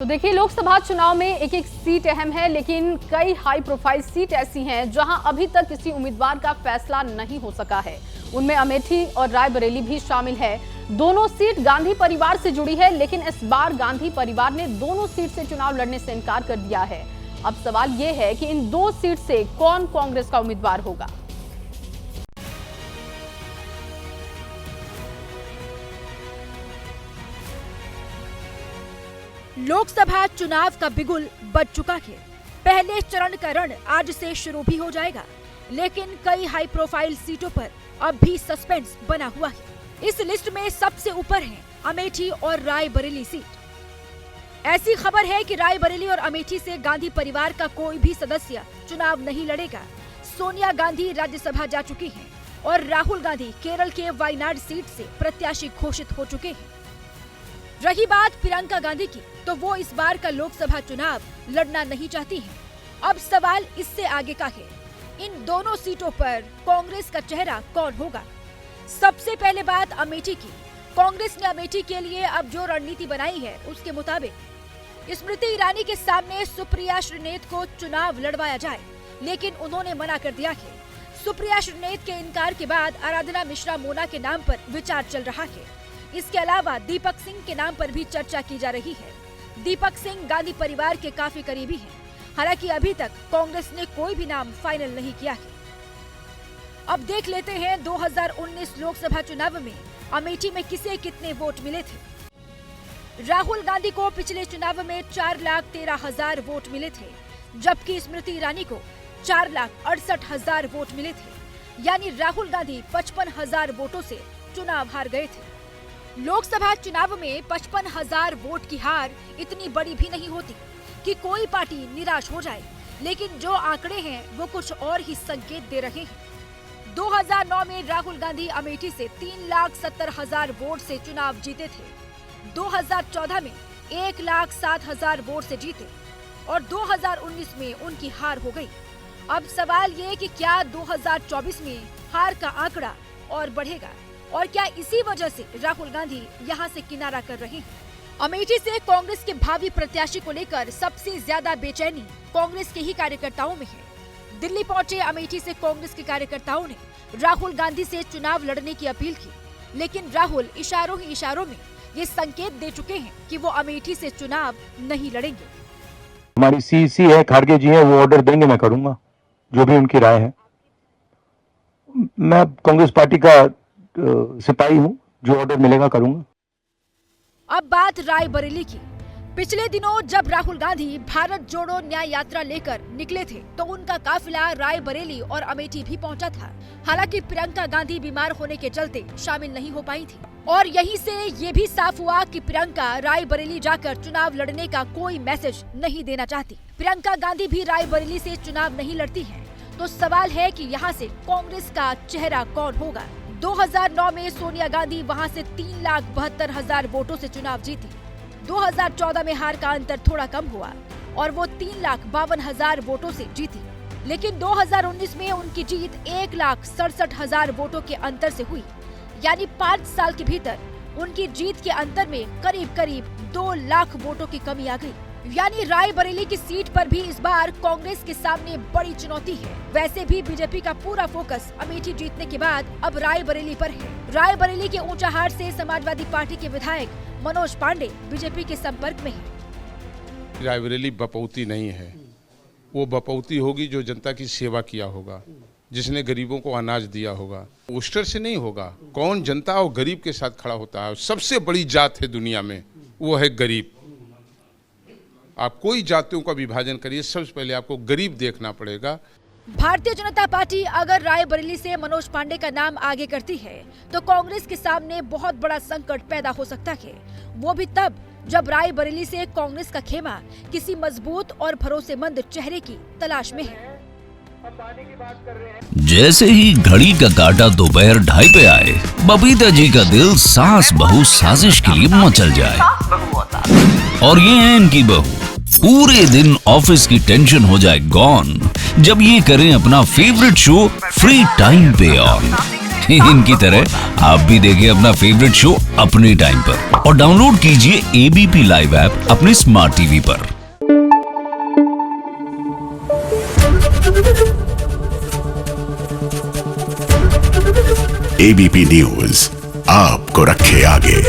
तो देखिए, लोकसभा चुनाव में एक एक सीट अहम है, लेकिन कई हाई प्रोफाइल सीट ऐसी हैं जहां अभी तक किसी उम्मीदवार का फैसला नहीं हो सका है। उनमें अमेठी और रायबरेली भी शामिल है। दोनों सीट गांधी परिवार से जुड़ी है, लेकिन इस बार गांधी परिवार ने दोनों सीट से चुनाव लड़ने से इनकार कर दिया है। अब सवाल ये है कि इन दो सीट से कौन कांग्रेस का उम्मीदवार होगा। लोकसभा चुनाव का बिगुल बज चुका है। पहले चरण का रण आज से शुरू भी हो जाएगा, लेकिन कई हाई प्रोफाइल सीटों पर अब भी सस्पेंस बना हुआ है। इस लिस्ट में सबसे ऊपर है अमेठी और रायबरेली सीट। ऐसी खबर है कि रायबरेली और अमेठी से गांधी परिवार का कोई भी सदस्य चुनाव नहीं लड़ेगा। सोनिया गांधी राज्यसभा जा चुकी हैं और राहुल गांधी केरल के वायनाड सीट से प्रत्याशी घोषित हो चुके हैं। रही बात प्रियंका गांधी की, तो वो इस बार का लोकसभा चुनाव लड़ना नहीं चाहती हैं। अब सवाल इससे आगे का है, इन दोनों सीटों पर कांग्रेस का चेहरा कौन होगा। सबसे पहले बात अमेठी की। कांग्रेस ने अमेठी के लिए अब जो रणनीति बनाई है, उसके मुताबिक स्मृति ईरानी के सामने सुप्रिया श्रीनेत को चुनाव लड़वाया जाए, लेकिन उन्होंने मना कर दिया है। सुप्रिया श्रीनेत के इनकार के बाद आराधना मिश्रा मोना के नाम पर विचार चल रहा है। इसके अलावा दीपक सिंह के नाम पर भी चर्चा की जा रही है। दीपक सिंह गांधी परिवार के काफी करीबी हैं। हालांकि अभी तक कांग्रेस ने कोई भी नाम फाइनल नहीं किया है। अब देख लेते हैं 2019 लोकसभा चुनाव में अमेठी में किसे कितने वोट मिले थे। राहुल गांधी को पिछले चुनाव में 4,13,000 वोट मिले थे, जबकि स्मृति ईरानी को 4,68,000 वोट मिले थे। यानी राहुल गांधी 55,000 वोटों से चुनाव हार गए थे। लोकसभा चुनाव में 55,000 वोट की हार इतनी बड़ी भी नहीं होती कि कोई पार्टी निराश हो जाए, लेकिन जो आंकड़े हैं वो कुछ और ही संकेत दे रहे हैं। 2009 में राहुल गांधी अमेठी से 3,70,000 वोट से चुनाव जीते थे। 2014 में 1,07,000 वोट से जीते और 2019 में उनकी हार हो गई। अब सवाल ये कि क्या 2024 में हार का आंकड़ा और बढ़ेगा, और क्या इसी वजह से राहुल गांधी यहां से किनारा कर रहे हैं। अमेठी से कांग्रेस के भावी प्रत्याशी को लेकर सबसे ज्यादा बेचैनी कांग्रेस के ही कार्यकर्ताओं में है। दिल्ली पहुंचे अमेठी से कांग्रेस के कार्यकर्ताओं ने राहुल गांधी से चुनाव लड़ने की अपील की, लेकिन राहुल इशारों ही इशारों में ये संकेत दे चुके हैं कि वो अमेठी से चुनाव नहीं लड़ेंगे। हमारी सीसी है, खारगे जी है, वो ऑर्डर देंगे, मैं करूंगा जो भी उनकी राय है। मैं कांग्रेस पार्टी का सिपाही हूं, जो ऑर्डर मिलेगा करूंगा। अब बात रायबरेली की। पिछले दिनों जब राहुल गांधी भारत जोड़ो न्याय यात्रा लेकर निकले थे, तो उनका काफिला रायबरेली और अमेठी भी पहुंचा था। हालांकि प्रियंका गांधी बीमार होने के चलते शामिल नहीं हो पाई थी, और यहीं से ये भी साफ हुआ कि प्रियंका रायबरेली जाकर चुनाव लड़ने का कोई मैसेज नहीं देना चाहती। प्रियंका गांधी भी रायबरेली से चुनाव नहीं लड़ती है, तो सवाल है कि यहाँ से कांग्रेस का चेहरा कौन होगा। 2009 में सोनिया गांधी वहां से 3,72,000 वोटों से चुनाव जीती। 2014 में हार का अंतर थोड़ा कम हुआ और वो 3,52,000 वोटों से जीती, लेकिन 2019 में उनकी जीत 1,67,000 वोटों के अंतर से हुई। यानी 5 साल के भीतर उनकी जीत के अंतर में करीब करीब 2 लाख वोटों की कमी आ गई। यानी रायबरेली की सीट पर भी इस बार कांग्रेस के सामने बड़ी चुनौती है। वैसे भी बीजेपी का पूरा फोकस अमेठी जीतने के बाद अब रायबरेली पर है। रायबरेली के ऊंचाहार से समाजवादी पार्टी के विधायक मनोज पांडे बीजेपी के संपर्क में है। रायबरेली बपौती नहीं है, वो बपौती होगी जो जनता की सेवा किया होगा, जिसने गरीबों को अनाज दिया होगा। पोस्टर से नहीं होगा। कौन जनता और गरीब के साथ खड़ा होता है। सबसे बड़ी जात है दुनिया में, वो है गरीब। आप कोई जातियों का विभाजन करिए, सबसे पहले आपको गरीब देखना पड़ेगा। भारतीय जनता पार्टी अगर रायबरेली से मनोज पांडे का नाम आगे करती है, तो कांग्रेस के सामने बहुत बड़ा संकट पैदा हो सकता है। वो भी तब जब रायबरेली से कांग्रेस का खेमा किसी मजबूत और भरोसेमंद चेहरे की तलाश में है। जैसे ही घड़ी का काटा दोपहर 2:30 पे आए, बबीता जी का दिल सास बहू साजिश के लिए मचल जाए। और ये है इनकी बहू, पूरे दिन ऑफिस की टेंशन हो जाए गॉन जब ये करें अपना फेवरेट शो फ्री टाइम पे ऑन। इनकी तरह आप भी देखिए अपना फेवरेट शो अपने टाइम पर और डाउनलोड कीजिए एबीपी लाइव ऐप अपने स्मार्ट टीवी पर। एबीपी न्यूज आपको रखे आगे।